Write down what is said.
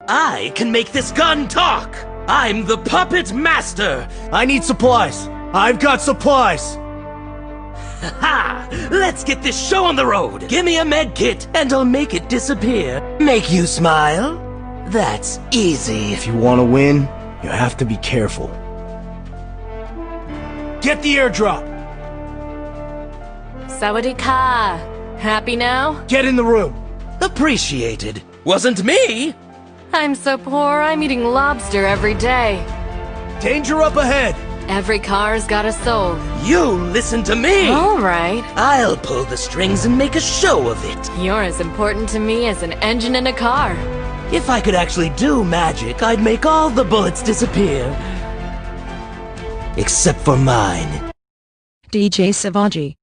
I can make this gun talk! I'm the puppet master! I need supplies. I've got supplies. Ha! Let's get this show on the road! Give me a med kit, and I'll make it disappear. Make you smile? That's easy. If you want to win, you have to be careful. Get the airdrop. Sawadee ka. Happy now? Get in the room. Appreciated. Wasn't me! I'm so poor, I'm eating lobster every day. Danger up ahead. Every car's got a soul. You listen to me! All right. I'll pull the strings and make a show of it. You're as important to me as an engine in a car. If I could actually do magic, I'd make all the bullets disappear. Except for mine. DJ Savaji.